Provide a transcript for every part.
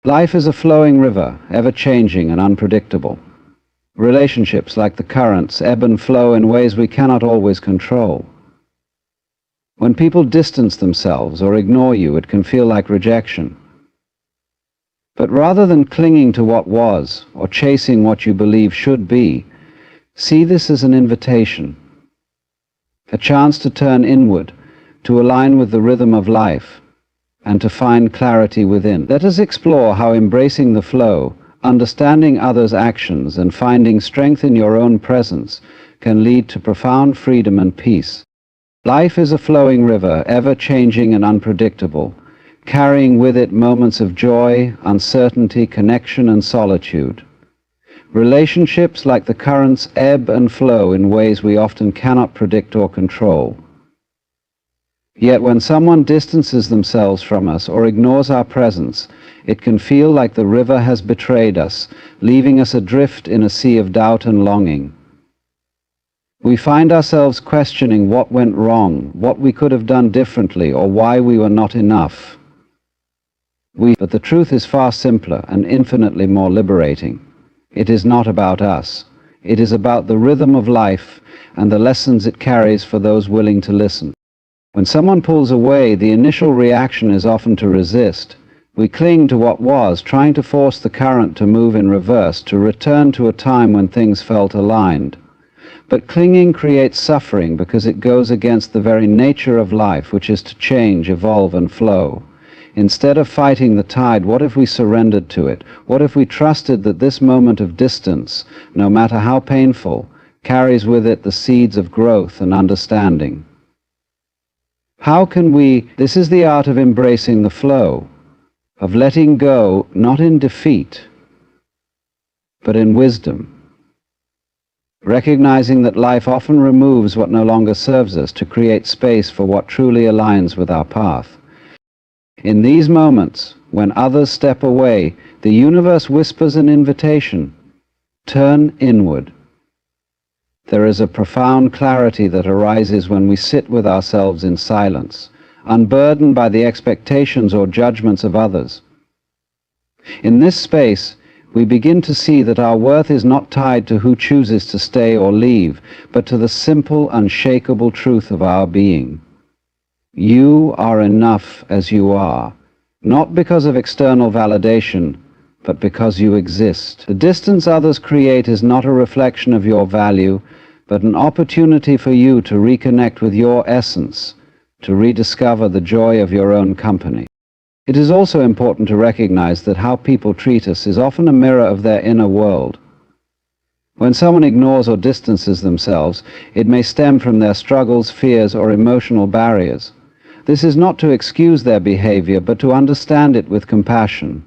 Life is a flowing river, ever-changing and unpredictable. Relationships, like the currents, ebb and flow in ways we cannot always control. When people distance themselves or ignore you, it can feel like rejection. But rather than clinging to what was, or chasing what you believe should be, see this as an invitation, a chance to turn inward, to align with the rhythm of life, and to find clarity within. Let us explore how embracing the flow, understanding others' actions, and finding strength in your own presence can lead to profound freedom and peace. Life is a flowing river, ever-changing and unpredictable, carrying with it moments of joy, uncertainty, connection, and solitude. Relationships, like the currents, ebb and flow in ways we often cannot predict or control. Yet when someone distances themselves from us or ignores our presence, it can feel like the river has betrayed us, leaving us adrift in a sea of doubt and longing. We find ourselves questioning what went wrong, what we could have done differently, or why we were not enough. But the truth is far simpler and infinitely more liberating. It is not about us. It is about the rhythm of life and the lessons it carries for those willing to listen. When someone pulls away, the initial reaction is often to resist. We cling to what was, trying to force the current to move in reverse, to return to a time when things felt aligned. But clinging creates suffering because it goes against the very nature of life, which is to change, evolve, and flow. Instead of fighting the tide, what if we surrendered to it? What if we trusted that this moment of distance, no matter how painful, carries with it the seeds of growth and understanding? How can we? This is the art of embracing the flow, of letting go, not in defeat, but in wisdom. Recognizing that life often removes what no longer serves us to create space for what truly aligns with our path. In these moments, when others step away, the universe whispers an invitation: turn inward. There is a profound clarity that arises when we sit with ourselves in silence, unburdened by the expectations or judgments of others. In this space, we begin to see that our worth is not tied to who chooses to stay or leave, but to the simple, unshakable truth of our being. You are enough as you are, not because of external validation, but because you exist. The distance others create is not a reflection of your value, but an opportunity for you to reconnect with your essence, to rediscover the joy of your own company. It is also important to recognize that how people treat us is often a mirror of their inner world. When someone ignores or distances themselves, it may stem from their struggles, fears, or emotional barriers. This is not to excuse their behavior, but to understand it with compassion.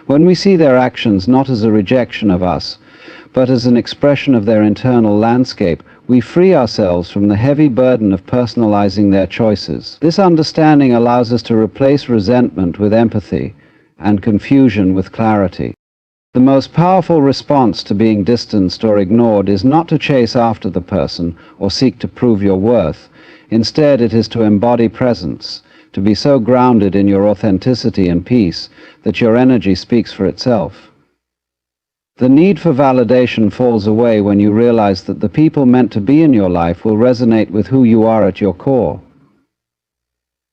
When we see their actions not as a rejection of us, but as an expression of their internal landscape, we free ourselves from the heavy burden of personalizing their choices. This understanding allows us to replace resentment with empathy and confusion with clarity. The most powerful response to being distanced or ignored is not to chase after the person or seek to prove your worth. Instead, it is to embody presence, to be so grounded in your authenticity and peace that your energy speaks for itself. The need for validation falls away when you realize that the people meant to be in your life will resonate with who you are at your core.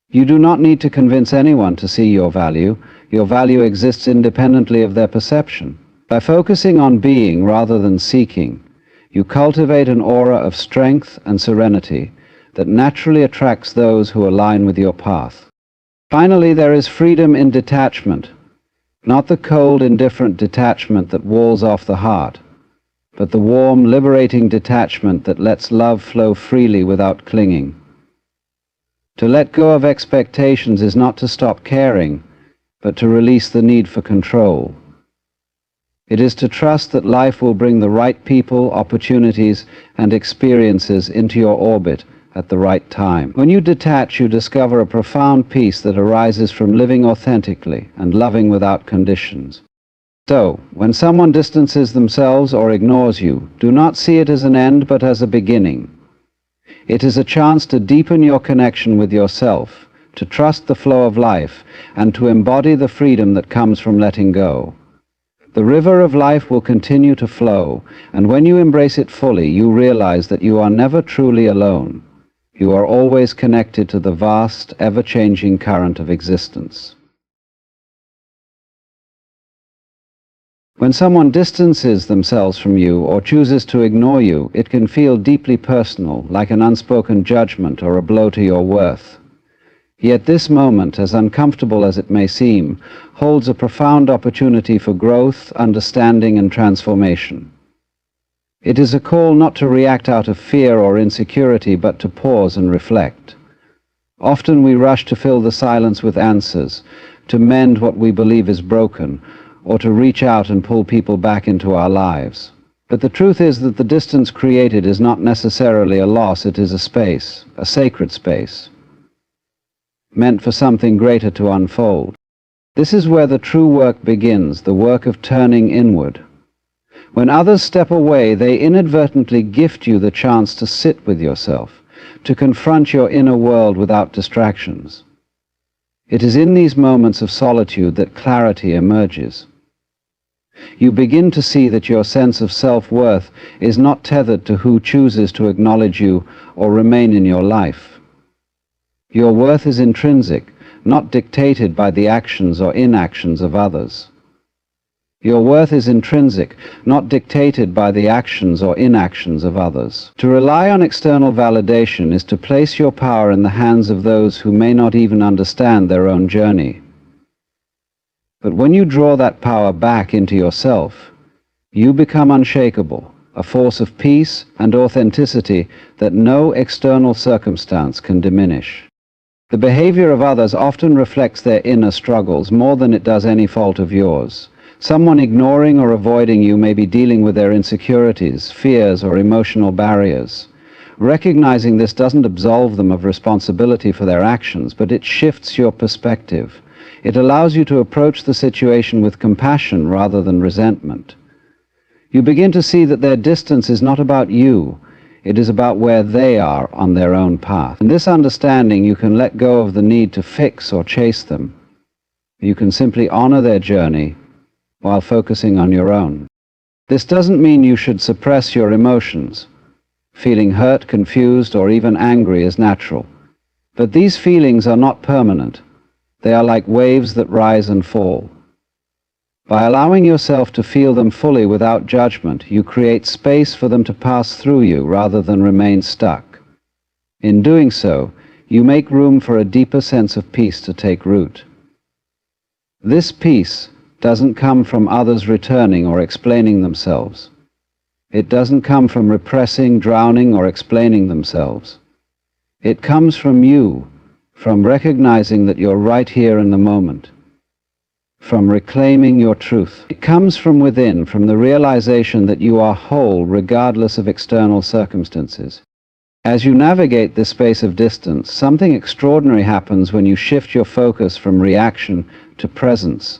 You do not need to convince anyone to see your value. Your value exists independently of their perception. By focusing on being rather than seeking, you cultivate an aura of strength and serenity that naturally attracts those who align with your path. Finally, there is freedom in detachment. Not the cold, indifferent detachment that walls off the heart, but the warm, liberating detachment that lets love flow freely without clinging. To let go of expectations is not to stop caring, but to release the need for control. It is to trust that life will bring the right people, opportunities, and experiences into your orbit at the right time. When you detach, you discover a profound peace that arises from living authentically and loving without conditions. So, when someone distances themselves or ignores you, do not see it as an end but as a beginning. It is a chance to deepen your connection with yourself, to trust the flow of life, and to embody the freedom that comes from letting go. The river of life will continue to flow, and when you embrace it fully, you realize that you are never truly alone. You are always connected to the vast, ever-changing current of existence. When someone distances themselves from you or chooses to ignore you, it can feel deeply personal, like an unspoken judgment or a blow to your worth. Yet this moment, as uncomfortable as it may seem, holds a profound opportunity for growth, understanding, and transformation. It is a call not to react out of fear or insecurity, but to pause and reflect. Often we rush to fill the silence with answers, to mend what we believe is broken, or to reach out and pull people back into our lives. But the truth is that the distance created is not necessarily a loss, it is a space, a sacred space, meant for something greater to unfold. This is where the true work begins, the work of turning inward. When others step away, they inadvertently gift you the chance to sit with yourself, to confront your inner world without distractions. It is in these moments of solitude that clarity emerges. You begin to see that your sense of self-worth is not tethered to who chooses to acknowledge you or remain in your life. Your worth is intrinsic, not dictated by the actions or inactions of others. Your worth is intrinsic, not dictated by the actions or inactions of others. To rely on external validation is to place your power in the hands of those who may not even understand their own journey. But when you draw that power back into yourself, you become unshakable, a force of peace and authenticity that no external circumstance can diminish. The behavior of others often reflects their inner struggles more than it does any fault of yours. Someone ignoring or avoiding you may be dealing with their insecurities, fears, or emotional barriers. Recognizing this doesn't absolve them of responsibility for their actions, but it shifts your perspective. It allows you to approach the situation with compassion rather than resentment. You begin to see that their distance is not about you, it is about where they are on their own path. In this understanding, you can let go of the need to fix or chase them. You can simply honor their journey while focusing on your own. This doesn't mean you should suppress your emotions. Feeling hurt, confused, or even angry is natural. But these feelings are not permanent. They are like waves that rise and fall. By allowing yourself to feel them fully without judgment, you create space for them to pass through you rather than remain stuck. In doing so, you make room for a deeper sense of peace to take root. This peace doesn't come from others returning or explaining themselves. It doesn't come from repressing, drowning, or explaining themselves. It comes from you, from recognizing that you're right here in the moment, from reclaiming your truth. It comes from within, from the realization that you are whole regardless of external circumstances. As you navigate this space of distance, something extraordinary happens when you shift your focus from reaction to presence.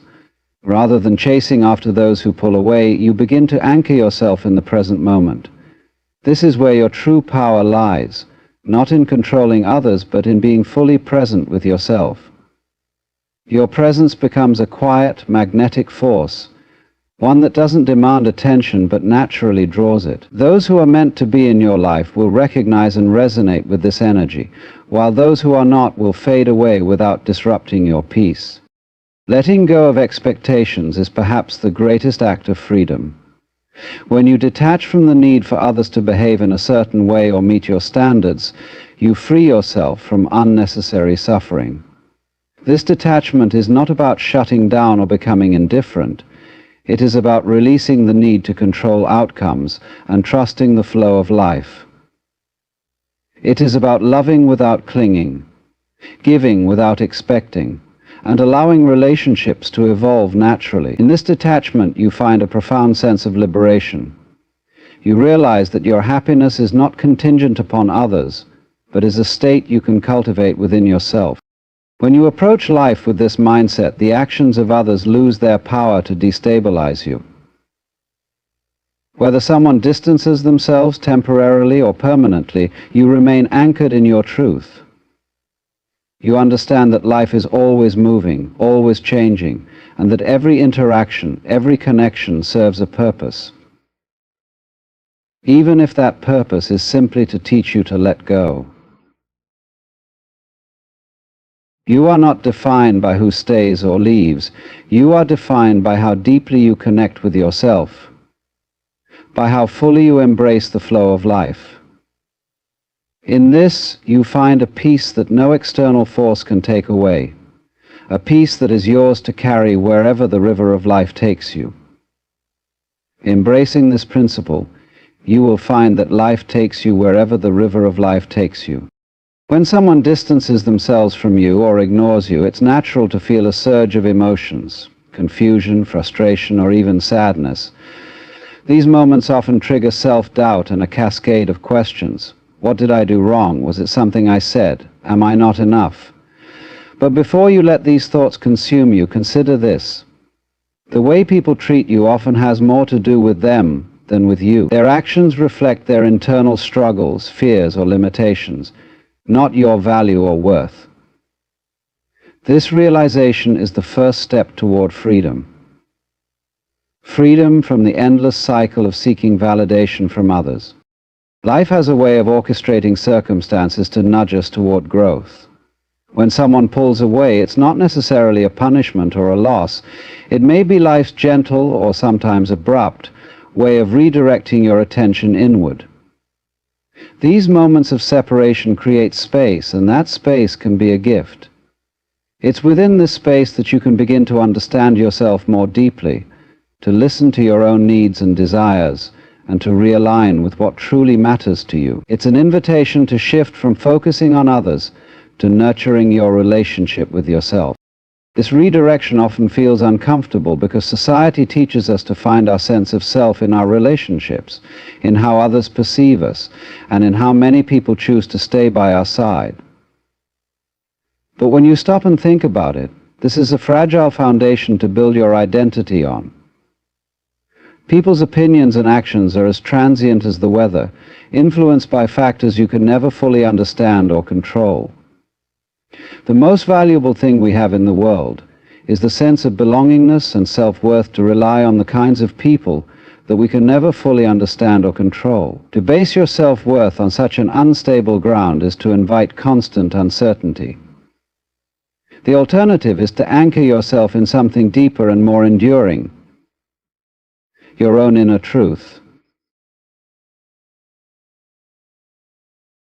Rather than chasing after those who pull away, you begin to anchor yourself in the present moment. This is where your true power lies, not in controlling others, but in being fully present with yourself. Your presence becomes a quiet, magnetic force, one that doesn't demand attention but naturally draws it. Those who are meant to be in your life will recognize and resonate with this energy, while those who are not will fade away without disrupting your peace. Letting go of expectations is perhaps the greatest act of freedom. When you detach from the need for others to behave in a certain way or meet your standards, you free yourself from unnecessary suffering. This detachment is not about shutting down or becoming indifferent. It is about releasing the need to control outcomes and trusting the flow of life. It is about loving without clinging, giving without expecting, and allowing relationships to evolve naturally. In this detachment, you find a profound sense of liberation. You realize that your happiness is not contingent upon others, but is a state you can cultivate within yourself. When you approach life with this mindset, the actions of others lose their power to destabilize you. Whether someone distances themselves temporarily or permanently, you remain anchored in your truth. You understand that life is always moving, always changing, and that every interaction, every connection serves a purpose. Even if that purpose is simply to teach you to let go. You are not defined by who stays or leaves. You are defined by how deeply you connect with yourself, by how fully you embrace the flow of life. In this, you find a peace that no external force can take away, a peace that is yours to carry wherever the river of life takes you. Embracing this principle, you will find that life takes you wherever the river of life takes you. When someone distances themselves from you or ignores you, it's natural to feel a surge of emotions, confusion, frustration, or even sadness. These moments often trigger self-doubt and a cascade of questions. What did I do wrong? Was it something I said? Am I not enough? But before you let these thoughts consume you, consider this. The way people treat you often has more to do with them than with you. Their actions reflect their internal struggles, fears, or limitations, not your value or worth. This realization is the first step toward freedom. Freedom from the endless cycle of seeking validation from others. Life has a way of orchestrating circumstances to nudge us toward growth. When someone pulls away, it's not necessarily a punishment or a loss. It may be life's gentle, or sometimes abrupt, way of redirecting your attention inward. These moments of separation create space, and that space can be a gift. It's within this space that you can begin to understand yourself more deeply, to listen to your own needs and desires, and to realign with what truly matters to you. It's an invitation to shift from focusing on others to nurturing your relationship with yourself. This redirection often feels uncomfortable because society teaches us to find our sense of self in our relationships, in how others perceive us, and in how many people choose to stay by our side. But when you stop and think about it, this is a fragile foundation to build your identity on. People's opinions and actions are as transient as the weather, influenced by factors you can never fully understand or control. The most valuable thing we have in the world is the sense of belongingness and self-worth to rely on the kinds of people that we can never fully understand or control. To base your self-worth on such an unstable ground is to invite constant uncertainty. The alternative is to anchor yourself in something deeper and more enduring, your own inner truth.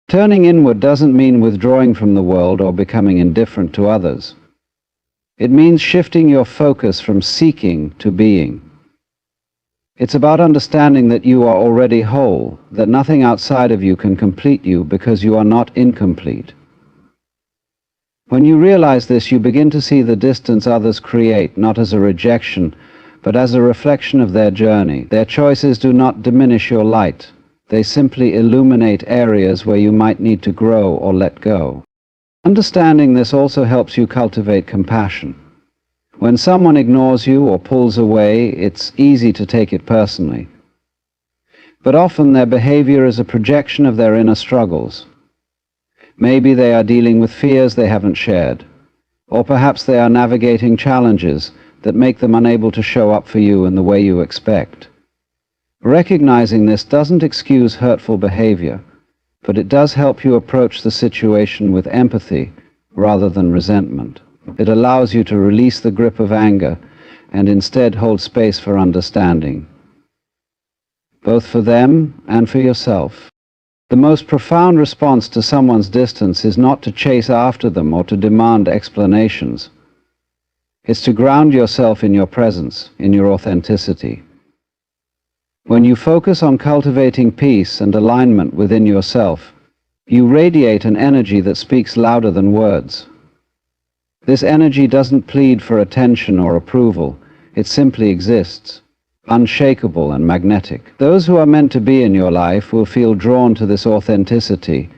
Turning inward doesn't mean withdrawing from the world or becoming indifferent to others. It means shifting your focus from seeking to being. It's about understanding that you are already whole, that nothing outside of you can complete you because you are not incomplete. When you realize this, you begin to see the distance others create, not as a rejection, but as a reflection of their journey. Their choices do not diminish your light. They simply illuminate areas where you might need to grow or let go. Understanding this also helps you cultivate compassion. When someone ignores you or pulls away, it's easy to take it personally. But often their behavior is a projection of their inner struggles. Maybe they are dealing with fears they haven't shared, or perhaps they are navigating challenges that make them unable to show up for you in the way you expect. Recognizing this doesn't excuse hurtful behavior, but it does help you approach the situation with empathy rather than resentment. It allows you to release the grip of anger and instead hold space for understanding, both for them and for yourself. The most profound response to someone's distance is not to chase after them or to demand explanations. It's to ground yourself in your presence, in your authenticity. When you focus on cultivating peace and alignment within yourself, you radiate an energy that speaks louder than words. This energy doesn't plead for attention or approval. It simply exists, unshakable and magnetic. Those who are meant to be in your life will feel drawn to this authenticity,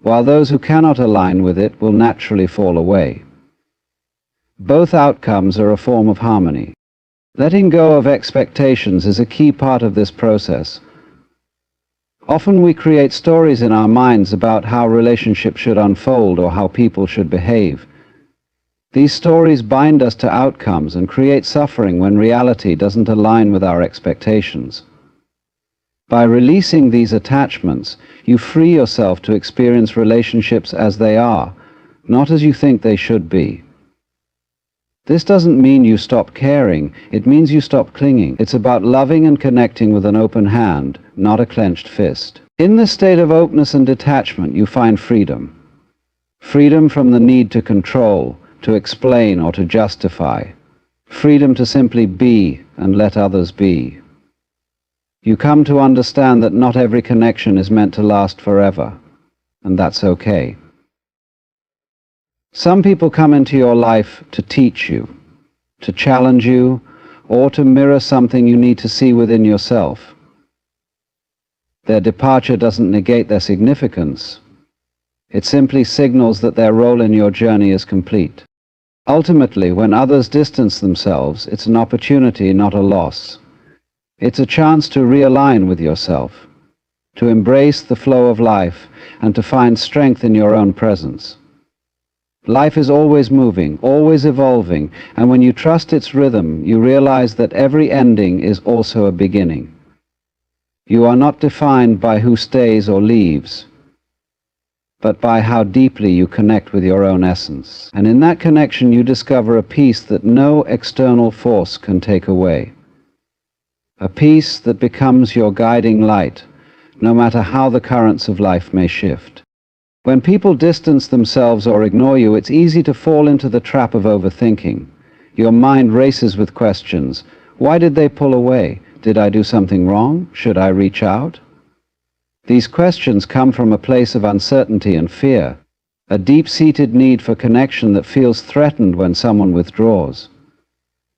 while those who cannot align with it will naturally fall away. Both outcomes are a form of harmony. Letting go of expectations is a key part of this process. Often we create stories in our minds about how relationships should unfold or how people should behave. These stories bind us to outcomes and create suffering when reality doesn't align with our expectations. By releasing these attachments, you free yourself to experience relationships as they are, not as you think they should be. This doesn't mean you stop caring, it means you stop clinging. It's about loving and connecting with an open hand, not a clenched fist. In this state of openness and detachment, you find freedom. Freedom from the need to control, to explain, or to justify. Freedom to simply be and let others be. You come to understand that not every connection is meant to last forever, and that's okay. Some people come into your life to teach you, to challenge you, or to mirror something you need to see within yourself. Their departure doesn't negate their significance. It simply signals that their role in your journey is complete. Ultimately, when others distance themselves, it's an opportunity, not a loss. It's a chance to realign with yourself, to embrace the flow of life, and to find strength in your own presence. Life is always moving, always evolving, and when you trust its rhythm, you realize that every ending is also a beginning. You are not defined by who stays or leaves, but by how deeply you connect with your own essence. And in that connection, you discover a peace that no external force can take away. A peace that becomes your guiding light, no matter how the currents of life may shift. When people distance themselves or ignore you, it's easy to fall into the trap of overthinking. Your mind races with questions. Why did they pull away? Did I do something wrong? Should I reach out? These questions come from a place of uncertainty and fear, a deep-seated need for connection that feels threatened when someone withdraws.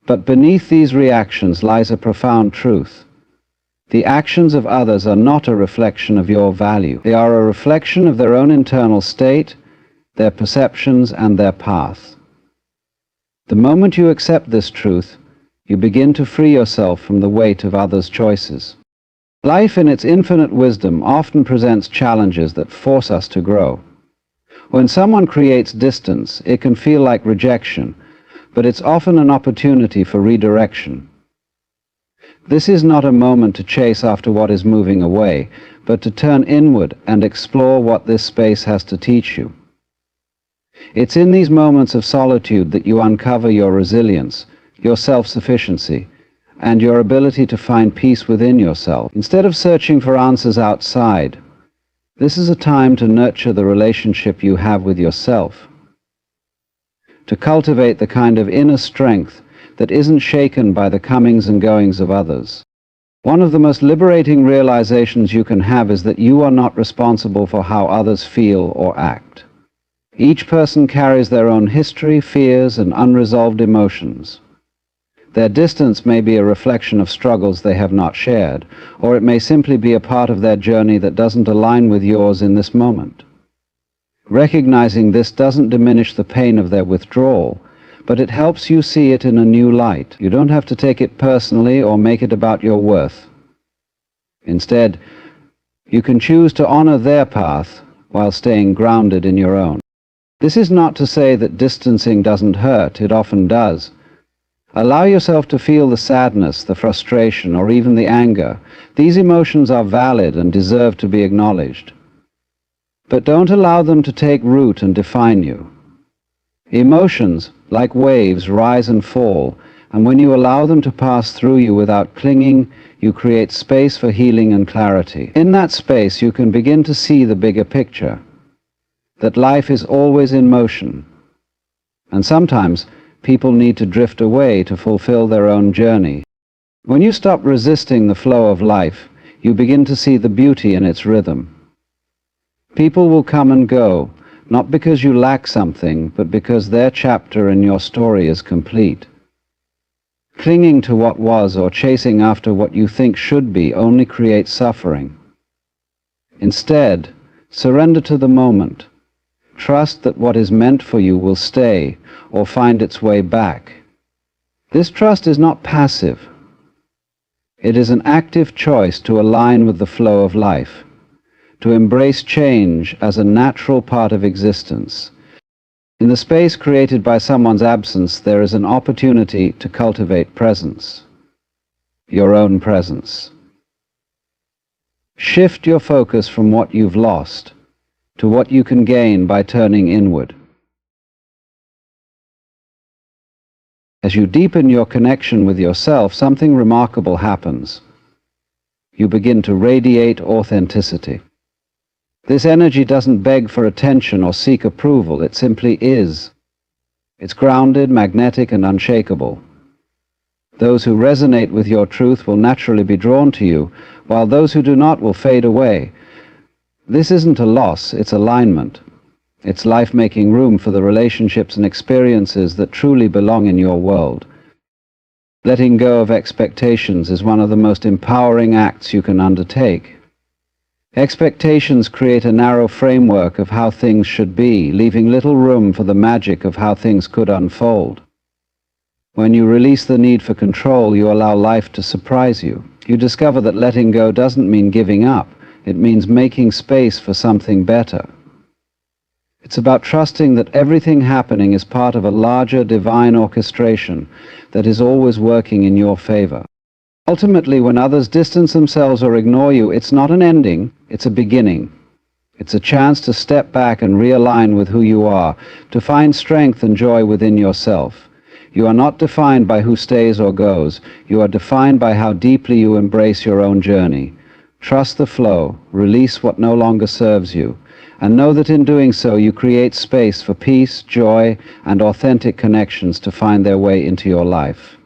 But beneath these reactions lies a profound truth. The actions of others are not a reflection of your value. They are a reflection of their own internal state, their perceptions, and their path. The moment you accept this truth, you begin to free yourself from the weight of others' choices. Life in its infinite wisdom often presents challenges that force us to grow. When someone creates distance, it can feel like rejection, but it's often an opportunity for redirection. This is not a moment to chase after what is moving away, but to turn inward and explore what this space has to teach you. It's in these moments of solitude that you uncover your resilience, your self-sufficiency, and your ability to find peace within yourself. Instead of searching for answers outside, this is a time to nurture the relationship you have with yourself, to cultivate the kind of inner strength that isn't shaken by the comings and goings of others. One of the most liberating realizations you can have is that you are not responsible for how others feel or act. Each person carries their own history, fears, and unresolved emotions. Their distance may be a reflection of struggles they have not shared, or it may simply be a part of their journey that doesn't align with yours in this moment. Recognizing this doesn't diminish the pain of their withdrawal, but it helps you see it in a new light. You don't have to take it personally or make it about your worth. Instead, you can choose to honor their path while staying grounded in your own. This is not to say that distancing doesn't hurt. It often does. Allow yourself to feel the sadness, the frustration, or even the anger. These emotions are valid and deserve to be acknowledged. But don't allow them to take root and define you. Emotions, like waves, rise and fall, and when you allow them to pass through you without clinging, you create space for healing and clarity. In that space, you can begin to see the bigger picture, that life is always in motion, and sometimes people need to drift away to fulfill their own journey. When you stop resisting the flow of life, you begin to see the beauty in its rhythm. People will come and go, not because you lack something, but because their chapter in your story is complete. Clinging to what was or chasing after what you think should be only creates suffering. Instead, surrender to the moment. Trust that what is meant for you will stay or find its way back. This trust is not passive. It is an active choice to align with the flow of life. to embrace change as a natural part of existence. In the space created by someone's absence, there is an opportunity to cultivate presence, your own presence. Shift your focus from what you've lost to what you can gain by turning inward. As you deepen your connection with yourself, something remarkable happens. You begin to radiate authenticity. This energy doesn't beg for attention or seek approval, it simply is. It's grounded, magnetic, and unshakable. Those who resonate with your truth will naturally be drawn to you, while those who do not will fade away. This isn't a loss, it's alignment. It's life making room for the relationships and experiences that truly belong in your world. Letting go of expectations is one of the most empowering acts you can undertake. Expectations create a narrow framework of how things should be, leaving little room for the magic of how things could unfold. When you release the need for control, you allow life to surprise you. You discover that letting go doesn't mean giving up. It means making space for something better. It's about trusting that everything happening is part of a larger divine orchestration that is always working in your favor. Ultimately, when others distance themselves or ignore you, it's not an ending, it's a beginning. It's a chance to step back and realign with who you are, to find strength and joy within yourself. You are not defined by who stays or goes. You are defined by how deeply you embrace your own journey. Trust the flow, release what no longer serves you, and know that in doing so you create space for peace, joy, and authentic connections to find their way into your life.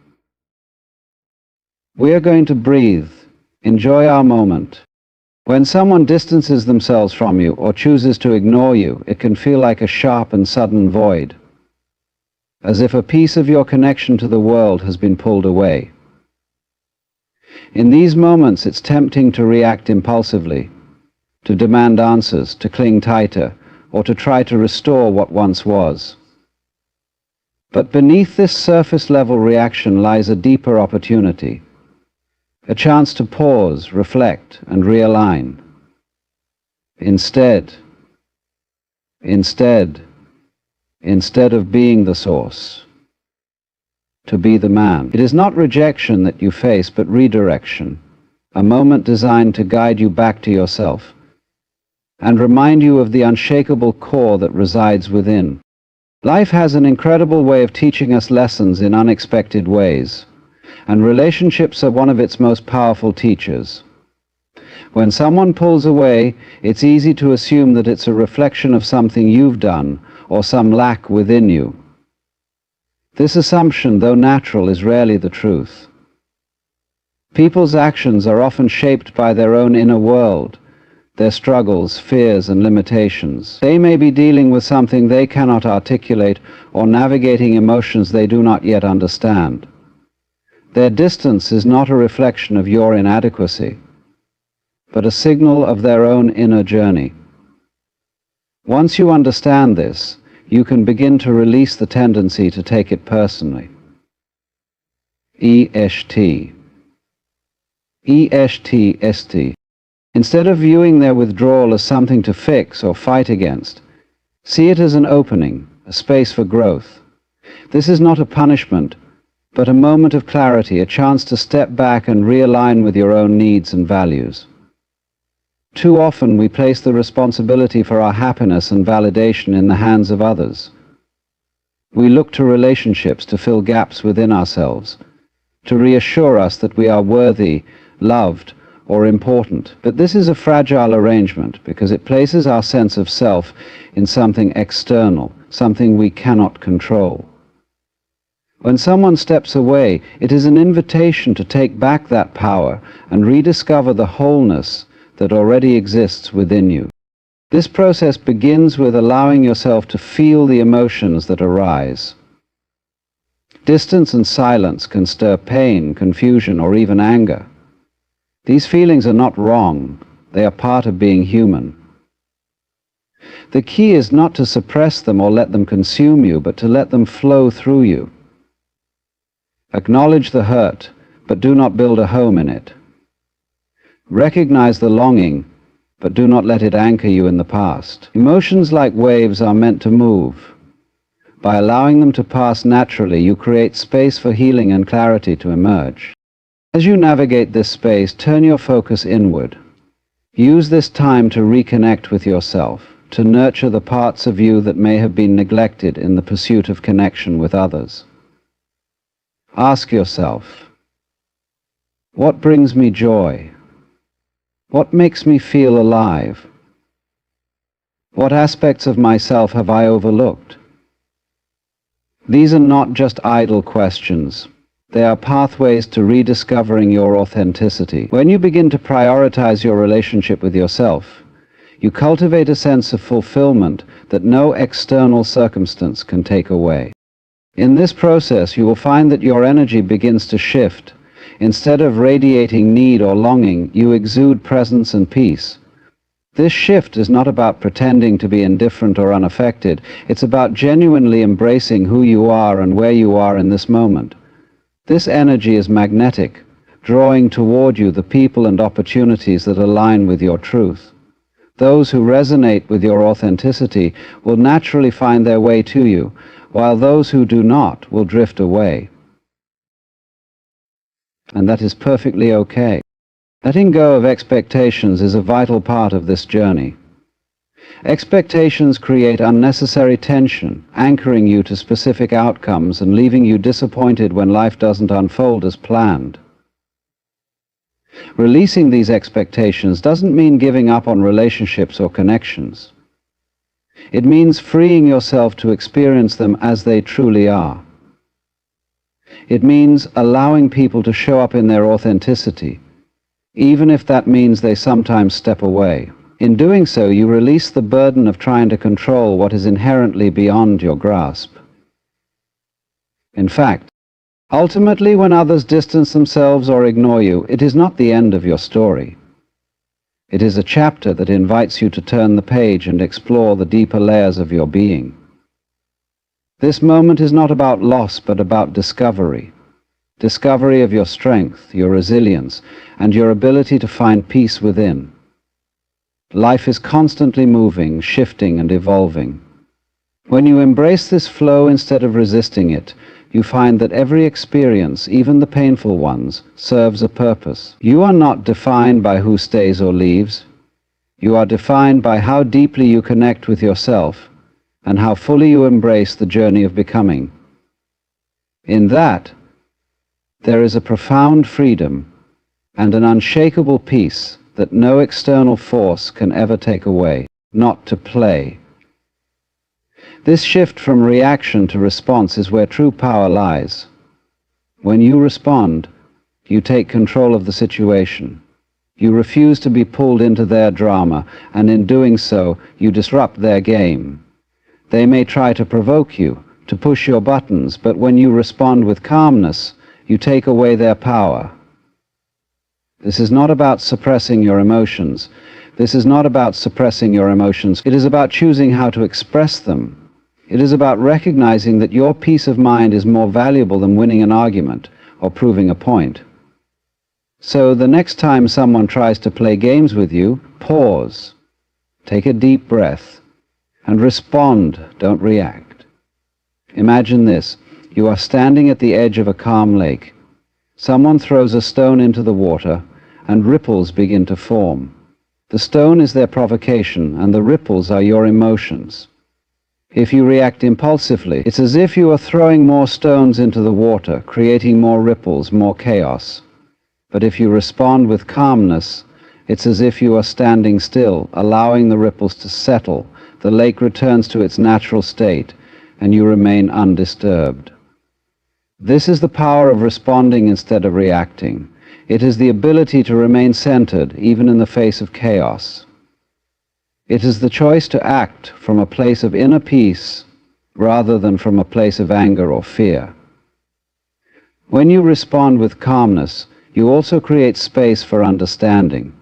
We are going to breathe. Enjoy our moment. When someone distances themselves from you or chooses to ignore you, it can feel like a sharp and sudden void, as if a piece of your connection to the world has been pulled away. In these moments, it's tempting to react impulsively, to demand answers, to cling tighter, or to try to restore what once was. But beneath this surface-level reaction lies a deeper opportunity, a chance to pause, reflect, and realign. Instead of being the source, to be the man. It is not rejection that you face, but redirection, a moment designed to guide you back to yourself and remind you of the unshakable core that resides within. Life has an incredible way of teaching us lessons in unexpected ways, and relationships are one of its most powerful teachers. When someone pulls away, it's easy to assume that it's a reflection of something you've done or some lack within you. This assumption, though natural, is rarely the truth. People's actions are often shaped by their own inner world, their struggles, fears, and limitations. They may be dealing with something they cannot articulate or navigating emotions they do not yet understand. Their distance is not a reflection of your inadequacy, but a signal of their own inner journey. Once you understand this, you can begin to release the tendency to take it personally. EST. EST. Instead of viewing their withdrawal as something to fix or fight against, see it as an opening, a space for growth. This is not a punishment, but a moment of clarity, a chance to step back and realign with your own needs and values. Too often we place the responsibility for our happiness and validation in the hands of others. We look to relationships to fill gaps within ourselves, to reassure us that we are worthy, loved, or important. But this is a fragile arrangement because it places our sense of self in something external, something we cannot control. When someone steps away, it is an invitation to take back that power and rediscover the wholeness that already exists within you. This process begins with allowing yourself to feel the emotions that arise. Distance and silence can stir pain, confusion, or even anger. These feelings are not wrong. They are part of being human. The key is not to suppress them or let them consume you, but to let them flow through you. Acknowledge the hurt, but do not build a home in it. Recognize the longing, but do not let it anchor you in the past. Emotions like waves are meant to move. By allowing them to pass naturally, you create space for healing and clarity to emerge. As you navigate this space, turn your focus inward. Use this time to reconnect with yourself, to nurture the parts of you that may have been neglected in the pursuit of connection with others. Ask yourself, what brings me joy? What makes me feel alive? What aspects of myself have I overlooked? These are not just idle questions. They are pathways to rediscovering your authenticity. When you begin to prioritize your relationship with yourself, you cultivate a sense of fulfillment that no external circumstance can take away. In this process, you will find that your energy begins to shift. Instead of radiating need or longing, you exude presence and peace. This shift is not about pretending to be indifferent or unaffected. It's about genuinely embracing who you are and where you are in this moment. This energy is magnetic, drawing toward you the people and opportunities that align with your truth. Those who resonate with your authenticity will naturally find their way to you, while those who do not will drift away. And that is perfectly okay. Letting go of expectations is a vital part of this journey. Expectations create unnecessary tension, anchoring you to specific outcomes and leaving you disappointed when life doesn't unfold as planned. Releasing these expectations doesn't mean giving up on relationships or connections. It means freeing yourself to experience them as they truly are. It means allowing people to show up in their authenticity, even if that means they sometimes step away. In doing so, you release the burden of trying to control what is inherently beyond your grasp. In fact, ultimately, when others distance themselves or ignore you, it is not the end of your story. It is a chapter that invites you to turn the page and explore the deeper layers of your being. This moment is not about loss, but about discovery. Discovery of your strength, your resilience, and your ability to find peace within. Life is constantly moving, shifting, and evolving. When you embrace this flow instead of resisting it, you find that every experience, even the painful ones, serves a purpose. You are not defined by who stays or leaves. You are defined by how deeply you connect with yourself and how fully you embrace the journey of becoming. In that, there is a profound freedom and an unshakable peace that no external force can ever take away. Not to play. This shift from reaction to response is where true power lies. When you respond, you take control of the situation. You refuse to be pulled into their drama, and in doing so, you disrupt their game. They may try to provoke you, to push your buttons, but when you respond with calmness, you take away their power. This is not about suppressing your emotions. This is not about suppressing your emotions. It is about choosing how to express them. It is about recognizing that your peace of mind is more valuable than winning an argument or proving a point. So the next time someone tries to play games with you, pause, take a deep breath, and respond, don't react. Imagine this. You are standing at the edge of a calm lake. Someone throws a stone into the water, and ripples begin to form. The stone is their provocation, and the ripples are your emotions. If you react impulsively, it's as if you are throwing more stones into the water, creating more ripples, more chaos. But if you respond with calmness, it's as if you are standing still, allowing the ripples to settle. The lake returns to its natural state, and you remain undisturbed. This is the power of responding instead of reacting. It is the ability to remain centered, even in the face of chaos. It is the choice to act from a place of inner peace rather than from a place of anger or fear. When you respond with calmness, you also create space for understanding.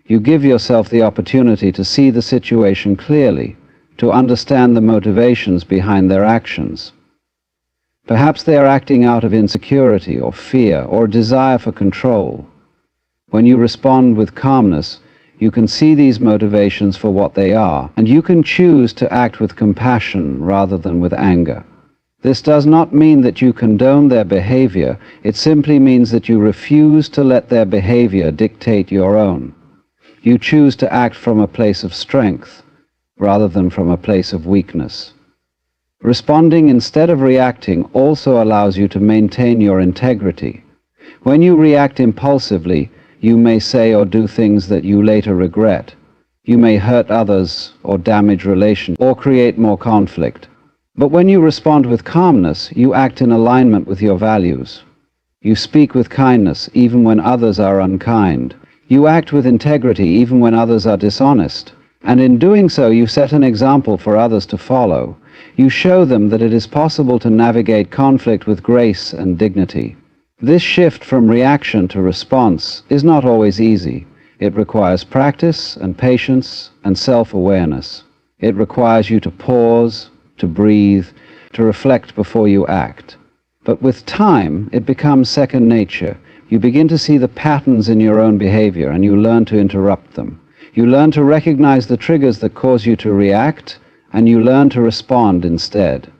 You give yourself the opportunity to see the situation clearly, to understand the motivations behind their actions. Perhaps they are acting out of insecurity or fear or desire for control. When you respond with calmness, You can see these motivations for what they are, and you can choose to act with compassion rather than with anger. This does not mean that you condone their behavior. It simply means that you refuse to let their behavior dictate your own. You choose to act from a place of strength rather than from a place of weakness. Responding instead of reacting also allows you to maintain your integrity. When you react impulsively, you may say or do things that you later regret. You may hurt others or damage relations or create more conflict. But when you respond with calmness, you act in alignment with your values. You speak with kindness even when others are unkind. You act with integrity even when others are dishonest. And in doing so, you set an example for others to follow. You show them that it is possible to navigate conflict with grace and dignity. This shift from reaction to response is not always easy. It requires practice and patience and self-awareness. It requires you to pause, to breathe, to reflect before you act. But with time, it becomes second nature. You begin to see the patterns in your own behavior, and you learn to interrupt them. You learn to recognize the triggers that cause you to react, and you learn to respond instead.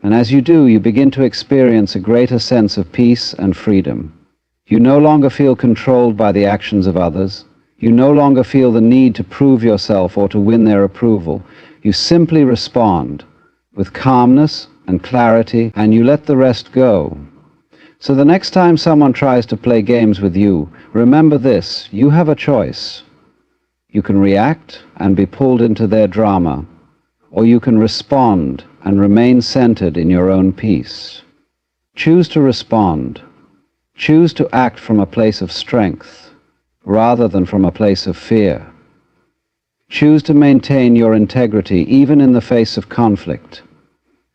And as you do, you begin to experience a greater sense of peace and freedom. You no longer feel controlled by the actions of others. You no longer feel the need to prove yourself or to win their approval. You simply respond with calmness and clarity, and you let the rest go. So the next time someone tries to play games with you, remember this: you have a choice. You can react and be pulled into their drama, or you can respond and remain centered in your own peace. Choose to respond. Choose to act from a place of strength rather than from a place of fear. Choose to maintain your integrity even in the face of conflict.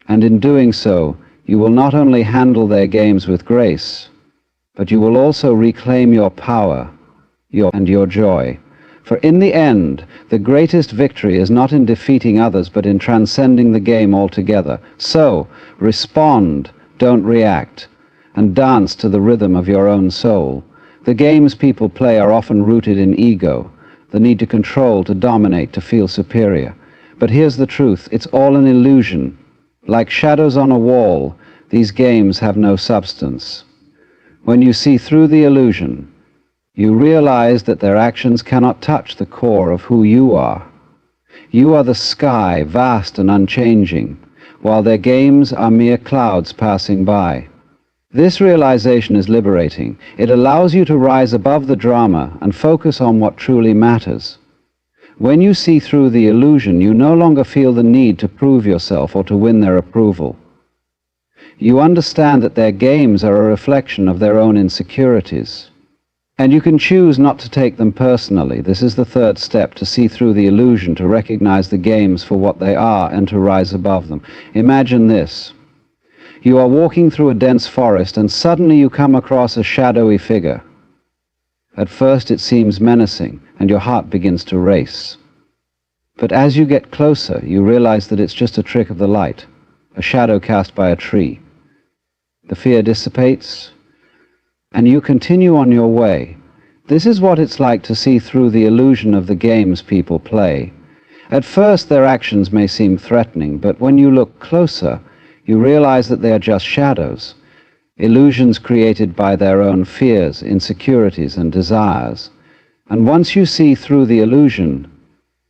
And in doing so, you will not only handle their games with grace, but you will also reclaim your power and your joy. For in the end, the greatest victory is not in defeating others, but in transcending the game altogether. So, respond, don't react, and dance to the rhythm of your own soul. The games people play are often rooted in ego, the need to control, to dominate, to feel superior. But here's the truth: it's all an illusion. Like shadows on a wall, these games have no substance. When you see through the illusion, you realize that their actions cannot touch the core of who you are. You are the sky, vast and unchanging, while their games are mere clouds passing by. This realization is liberating. It allows you to rise above the drama and focus on what truly matters. When you see through the illusion, you no longer feel the need to prove yourself or to win their approval. You understand that their games are a reflection of their own insecurities. And you can choose not to take them personally. This is the third step: to see through the illusion, to recognize the games for what they are, and to rise above them. Imagine this. You are walking through a dense forest, and suddenly you come across a shadowy figure. At first it seems menacing, and your heart begins to race. But as you get closer, you realize that it's just a trick of the light, a shadow cast by a tree. The fear dissipates, and you continue on your way. This is what it's like to see through the illusion of the games people play. At first their actions may seem threatening, but when you look closer, you realize that they are just shadows, illusions created by their own fears, insecurities, and desires. And once you see through the illusion,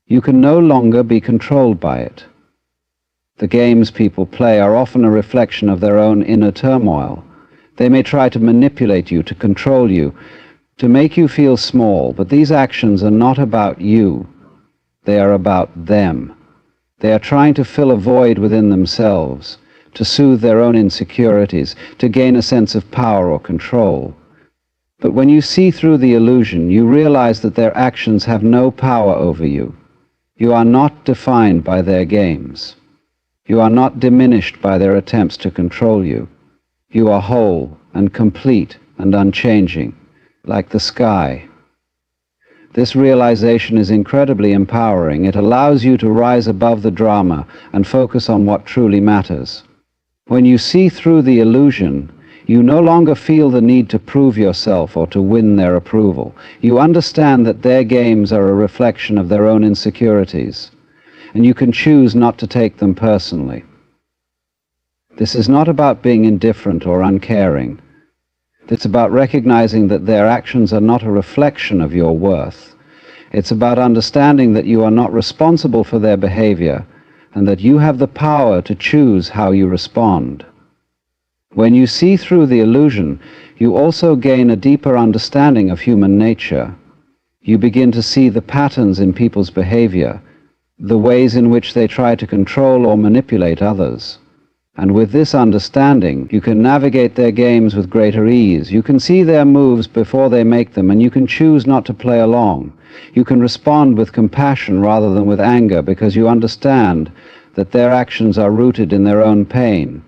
you can no longer be controlled by it. The games people play are often a reflection of their own inner turmoil. They may try to manipulate you, to control you, to make you feel small, but these actions are not about you. They are about them. They are trying to fill a void within themselves, to soothe their own insecurities, to gain a sense of power or control. But when you see through the illusion, you realize that their actions have no power over you. You are not defined by their games. You are not diminished by their attempts to control you. You are whole and complete and unchanging, like the sky. This realization is incredibly empowering. It allows you to rise above the drama and focus on what truly matters. When you see through the illusion, You no longer feel the need to prove yourself or to win their approval. You understand that their games are a reflection of their own insecurities, and you can choose not to take them personally. This is not about being indifferent or uncaring. It's about recognizing that their actions are not a reflection of your worth. It's about understanding that you are not responsible for their behavior and that you have the power to choose how you respond. When you see through the illusion, you also gain a deeper understanding of human nature. You begin to see the patterns in people's behavior, the ways in which they try to control or manipulate others. And with this understanding, you can navigate their games with greater ease. You can see their moves before they make them, and you can choose not to play along. You can respond with compassion rather than with anger, because you understand that their actions are rooted in their own pain.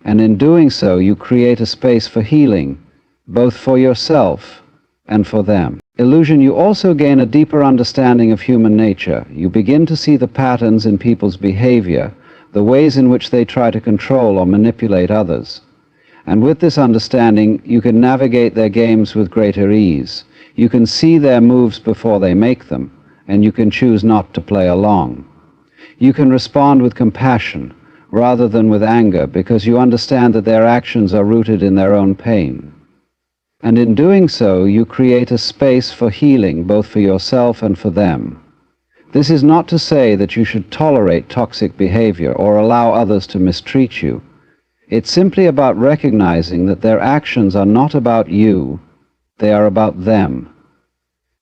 And in doing so, you create a space for healing, both for yourself and for them. Illusion, you also gain a deeper understanding of human nature. You begin to see the patterns in people's behavior, the ways in which they try to control or manipulate others. And with this understanding, you can navigate their games with greater ease. You can see their moves before they make them, and you can choose not to play along. You can respond with compassion rather than with anger, because you understand that their actions are rooted in their own pain. And in doing so, you create a space for healing, both for yourself and for them. This is not to say that you should tolerate toxic behavior or allow others to mistreat you. It's simply about recognizing that their actions are not about you, they are about them.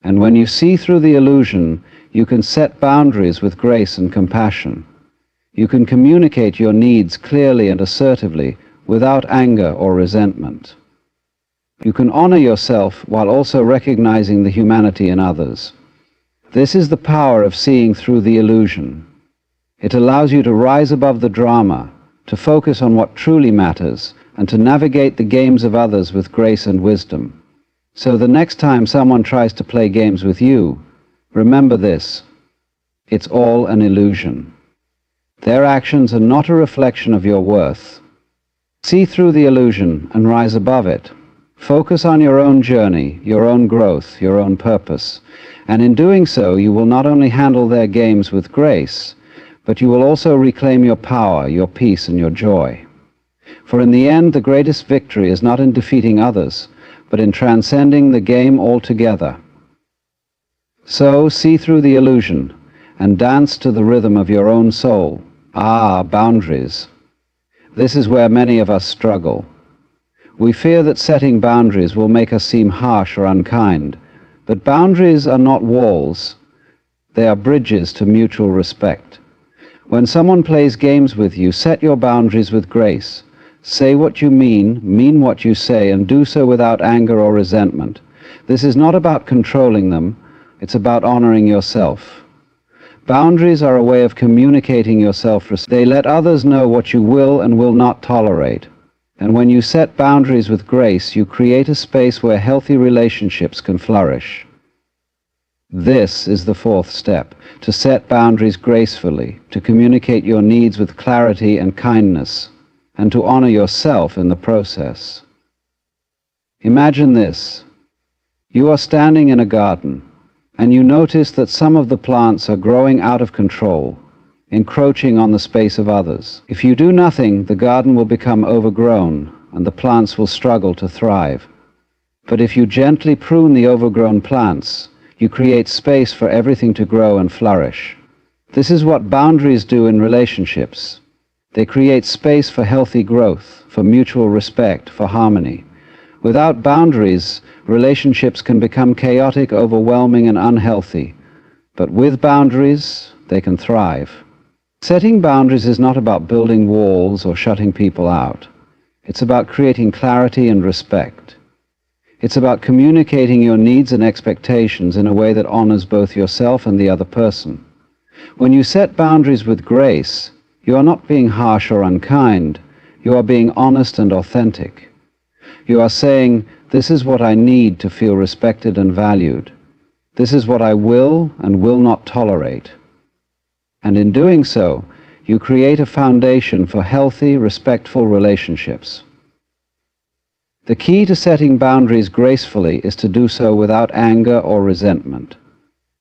And when you see through the illusion, you can set boundaries with grace and compassion. You can communicate your needs clearly and assertively without anger or resentment. You can honor yourself while also recognizing the humanity in others. This is the power of seeing through the illusion. It allows you to rise above the drama, to focus on what truly matters, and to navigate the games of others with grace and wisdom. So the next time someone tries to play games with you, remember this: it's all an illusion. Their actions are not a reflection of your worth. See through the illusion and rise above it. Focus on your own journey, your own growth, your own purpose. And in doing so, you will not only handle their games with grace, but you will also reclaim your power, your peace, and your joy. For in the end, the greatest victory is not in defeating others, but in transcending the game altogether. So, see through the illusion, and dance to the rhythm of your own soul. Ah, boundaries. This is where many of us struggle. We fear that setting boundaries will make us seem harsh or unkind, but boundaries are not walls. They are bridges to mutual respect. When someone plays games with you, set your boundaries with grace. Say what you mean what you say, and do so without anger or resentment. This is not about controlling them, it's about honoring yourself. Boundaries are a way of communicating your self-respect. They let others know what you will and will not tolerate. And when you set boundaries with grace, you create a space where healthy relationships can flourish. This is the fourth step: to set boundaries gracefully, to communicate your needs with clarity and kindness, and to honor yourself in the process. Imagine this. You are standing in a garden, and you notice that some of the plants are growing out of control, encroaching on the space of others. If you do nothing, the garden will become overgrown, and the plants will struggle to thrive. But if you gently prune the overgrown plants, you create space for everything to grow and flourish. This is what boundaries do in relationships. They create space for healthy growth, for mutual respect, for harmony. Without boundaries, relationships can become chaotic, overwhelming, and unhealthy. But with boundaries, they can thrive. Setting boundaries is not about building walls or shutting people out. It's about creating clarity and respect. It's about communicating your needs and expectations in a way that honors both yourself and the other person. When you set boundaries with grace, you are not being harsh or unkind. You are being honest and authentic. You are saying, this is what I need to feel respected and valued. This is what I will and will not tolerate. And in doing so, you create a foundation for healthy, respectful relationships. The key to setting boundaries gracefully is to do so without anger or resentment.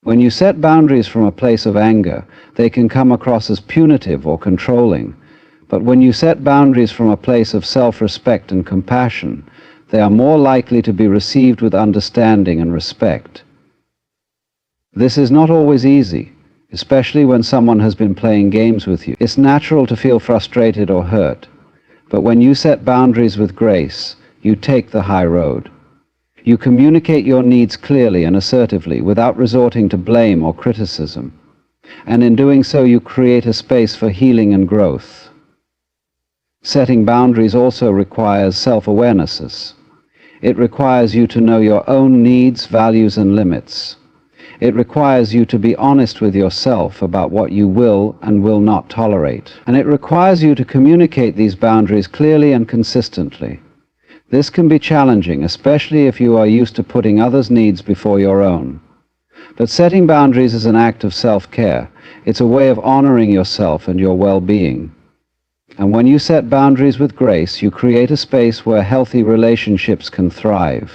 When you set boundaries from a place of anger, they can come across as punitive or controlling. But when you set boundaries from a place of self-respect and compassion, they are more likely to be received with understanding and respect. This is not always easy, especially when someone has been playing games with you. It's natural to feel frustrated or hurt. But when you set boundaries with grace, you take the high road. You communicate your needs clearly and assertively without resorting to blame or criticism. And in doing so, you create a space for healing and growth. Setting boundaries also requires self-awareness. It requires you to know your own needs, values, and limits. It requires you to be honest with yourself about what you will and will not tolerate. And it requires you to communicate these boundaries clearly and consistently. This can be challenging, especially if you are used to putting others' needs before your own. But setting boundaries is an act of self-care. It's a way of honoring yourself and your well-being. And when you set boundaries with grace, you create a space where healthy relationships can thrive.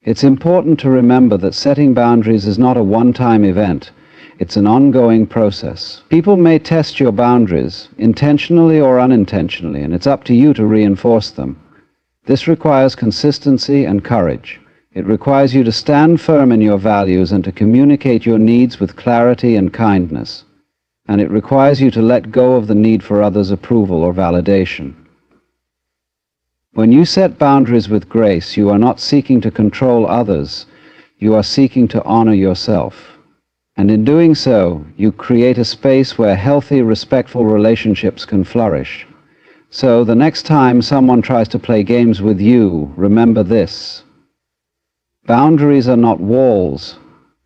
It's important to remember that setting boundaries is not a one-time event. It's an ongoing process. People may test your boundaries, intentionally or unintentionally, and it's up to you to reinforce them. This requires consistency and courage. It requires you to stand firm in your values and to communicate your needs with clarity and kindness. And it requires you to let go of the need for others' approval or validation. When you set boundaries with grace, you are not seeking to control others. You are seeking to honor yourself. And in doing so, you create a space where healthy, respectful relationships can flourish. So, the next time someone tries to play games with you, remember this. Boundaries are not walls.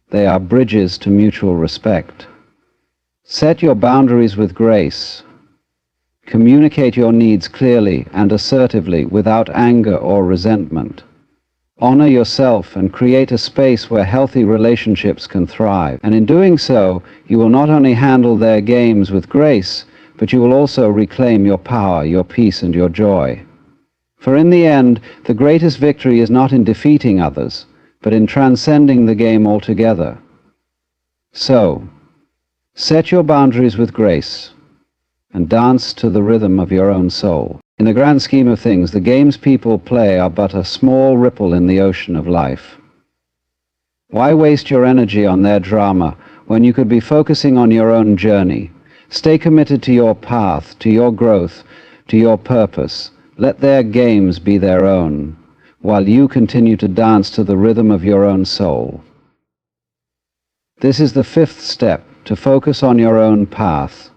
They are bridges to mutual respect. Set your boundaries with grace. Communicate your needs clearly and assertively without anger or resentment. Honor yourself and create a space where healthy relationships can thrive. And in doing so, you will not only handle their games with grace, but you will also reclaim your power, your peace, and your joy. For in the end, the greatest victory is not in defeating others, but in transcending the game altogether. So, set your boundaries with grace, and dance to the rhythm of your own soul. In the grand scheme of things, the games people play are but a small ripple in the ocean of life. Why waste your energy on their drama when you could be focusing on your own journey? Stay committed to your path, to your growth, to your purpose. Let their games be their own, while you continue to dance to the rhythm of your own soul. This is the fifth step, to focus on your own path.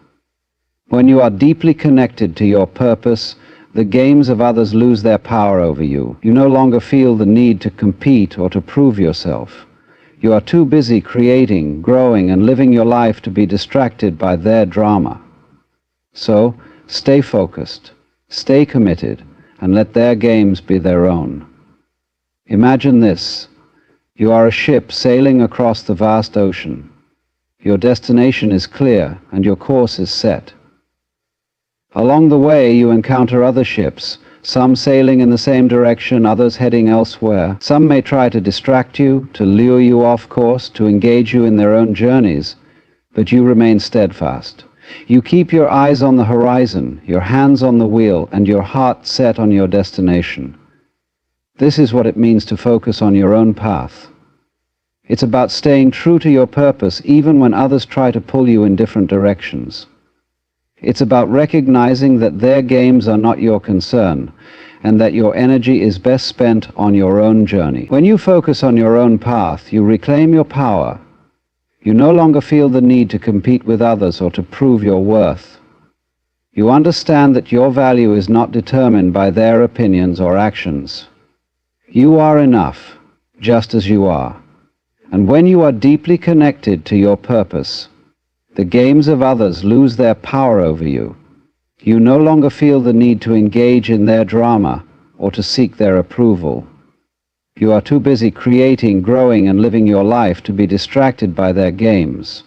When you are deeply connected to your purpose, the games of others lose their power over you. You no longer feel the need to compete or to prove yourself. You are too busy creating, growing, and living your life to be distracted by their drama. So, stay focused, stay committed, and let their games be their own. Imagine this. You are a ship sailing across the vast ocean. Your destination is clear, and your course is set. Along the way, you encounter other ships, some sailing in the same direction, others heading elsewhere. Some may try to distract you, to lure you off course, to engage you in their own journeys, but you remain steadfast. You keep your eyes on the horizon, your hands on the wheel, and your heart set on your destination. This is what it means to focus on your own path. It's about staying true to your purpose even when others try to pull you in different directions. It's about recognizing that their games are not your concern, and that your energy is best spent on your own journey. When you focus on your own path, you reclaim your power. You no longer feel the need to compete with others or to prove your worth. You understand that your value is not determined by their opinions or actions. You are enough, just as you are. And when you are deeply connected to your purpose, the games of others lose their power over you. You no longer feel the need to engage in their drama or to seek their approval. You are too busy creating, growing, and living your life to be distracted by their games.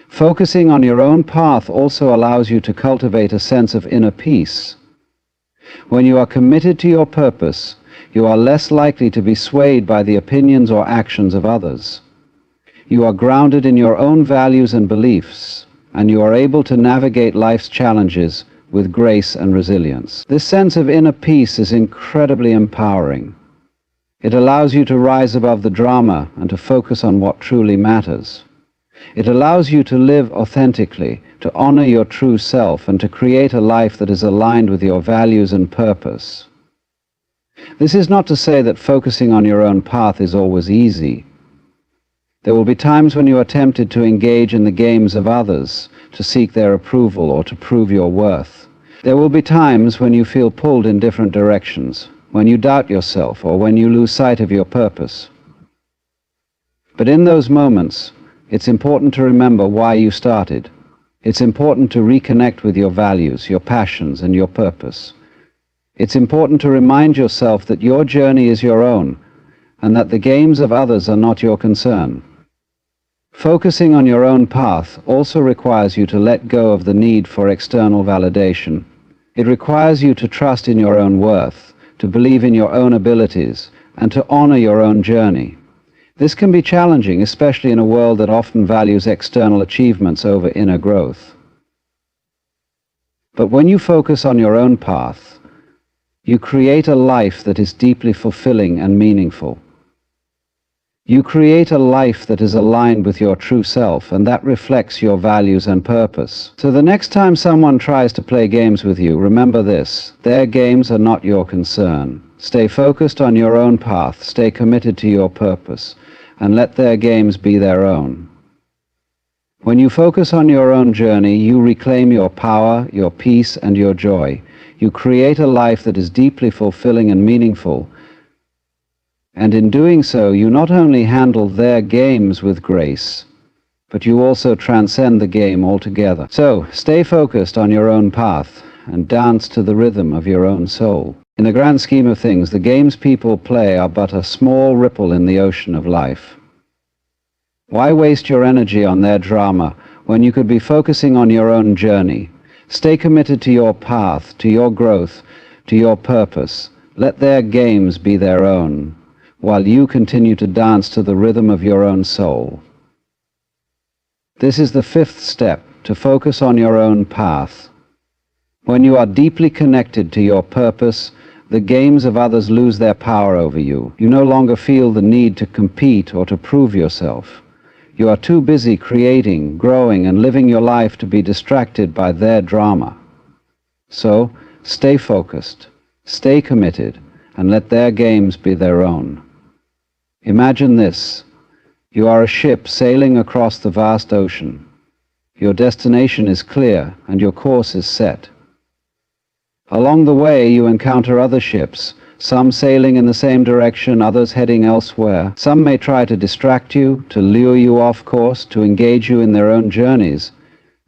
Focusing on your own path also allows you to cultivate a sense of inner peace. When you are committed to your purpose, you are less likely to be swayed by the opinions or actions of others. You are grounded in your own values and beliefs, and you are able to navigate life's challenges with grace and resilience. This sense of inner peace is incredibly empowering. It allows you to rise above the drama and to focus on what truly matters. It allows you to live authentically, to honor your true self, and to create a life that is aligned with your values and purpose. This is not to say that focusing on your own path is always easy. There will be times when you are tempted to engage in the games of others, to seek their approval or to prove your worth. There will be times when you feel pulled in different directions, when you doubt yourself or when you lose sight of your purpose. But in those moments, it's important to remember why you started. It's important to reconnect with your values, your passions, and your purpose. It's important to remind yourself that your journey is your own, and that the games of others are not your concern. Focusing on your own path also requires you to let go of the need for external validation. It requires you to trust in your own worth, to believe in your own abilities, and to honor your own journey. This can be challenging, especially in a world that often values external achievements over inner growth. But when you focus on your own path, you create a life that is deeply fulfilling and meaningful. You create a life that is aligned with your true self, and that reflects your values and purpose. So the next time someone tries to play games with you, remember this: their games are not your concern. Stay focused on your own path, stay committed to your purpose, and let their games be their own. When you focus on your own journey, you reclaim your power, your peace, and your joy. You create a life that is deeply fulfilling and meaningful. And in doing so, you not only handle their games with grace, but you also transcend the game altogether. So, stay focused on your own path and dance to the rhythm of your own soul. In the grand scheme of things, the games people play are but a small ripple in the ocean of life. Why waste your energy on their drama when you could be focusing on your own journey? Stay committed to your path, to your growth, to your purpose. Let their games be their own, while you continue to dance to the rhythm of your own soul. This is the fifth step, to focus on your own path. When you are deeply connected to your purpose, the games of others lose their power over you. You no longer feel the need to compete or to prove yourself. You are too busy creating, growing, and living your life to be distracted by their drama. So, stay focused, stay committed, and let their games be their own. Imagine this: you are a ship sailing across the vast ocean. Your destination is clear and your course is set. Along the way, you encounter other ships, some sailing in the same direction, others heading elsewhere. Some may try to distract you, to lure you off course, to engage you in their own journeys,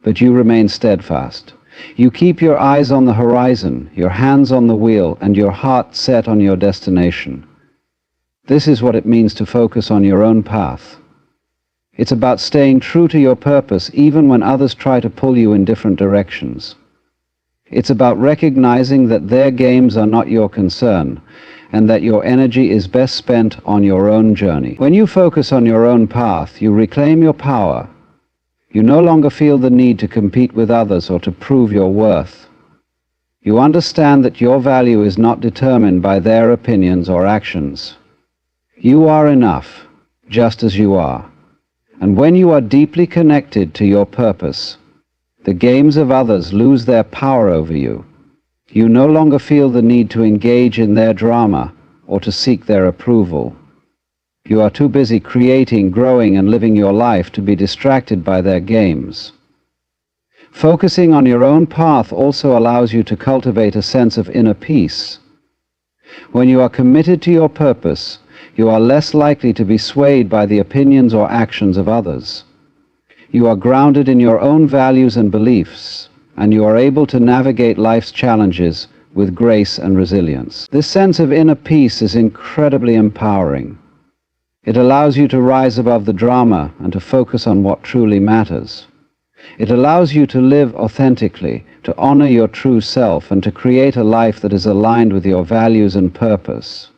but you remain steadfast. You keep your eyes on the horizon, your hands on the wheel, and your heart set on your destination. This is what it means to focus on your own path. It's about staying true to your purpose even when others try to pull you in different directions. It's about recognizing that their games are not your concern, and that your energy is best spent on your own journey. When you focus on your own path, you reclaim your power. You no longer feel the need to compete with others or to prove your worth. You understand that your value is not determined by their opinions or actions. You are enough, just as you are. And when you are deeply connected to your purpose, the games of others lose their power over you. You no longer feel the need to engage in their drama or to seek their approval. You are too busy creating, growing, and living your life to be distracted by their games. Focusing on your own path also allows you to cultivate a sense of inner peace. When you are committed to your purpose, you are less likely to be swayed by the opinions or actions of others. You are grounded in your own values and beliefs, and you are able to navigate life's challenges with grace and resilience. This sense of inner peace is incredibly empowering. It allows you to rise above the drama and to focus on what truly matters. It allows you to live authentically, to honor your true self, and to create a life that is aligned with your values and purpose.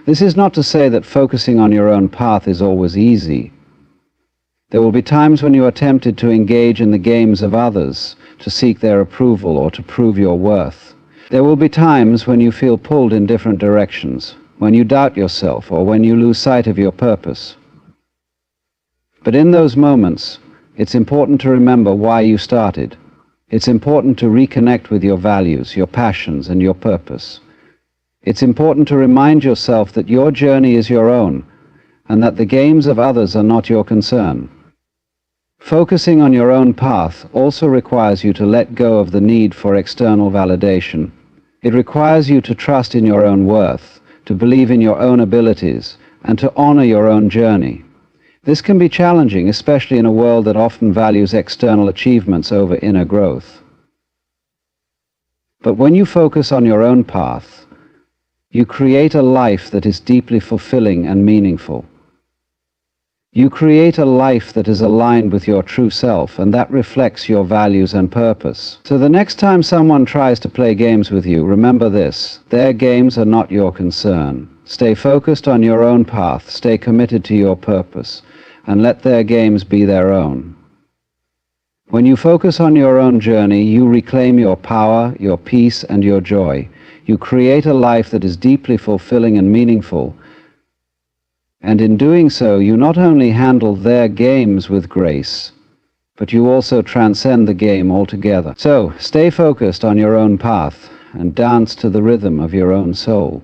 This is not to say that focusing on your own path is always easy. There will be times when you are tempted to engage in the games of others, to seek their approval or to prove your worth. There will be times when you feel pulled in different directions, when you doubt yourself or when you lose sight of your purpose. But in those moments, it's important to remember why you started. It's important to reconnect with your values, your passions, and your purpose. It's important to remind yourself that your journey is your own, and that the games of others are not your concern. Focusing on your own path also requires you to let go of the need for external validation. It requires you to trust in your own worth, to believe in your own abilities, and to honor your own journey. This can be challenging, especially in a world that often values external achievements over inner growth. But when you focus on your own path, you create a life that is deeply fulfilling and meaningful. You create a life that is aligned with your true self, and that reflects your values and purpose. So the next time someone tries to play games with you, remember this: their games are not your concern. Stay focused on your own path, stay committed to your purpose, and let their games be their own. When you focus on your own journey, you reclaim your power, your peace, and your joy. You create a life that is deeply fulfilling and meaningful. And in doing so, you not only handle their games with grace, but you also transcend the game altogether. So, stay focused on your own path and dance to the rhythm of your own soul.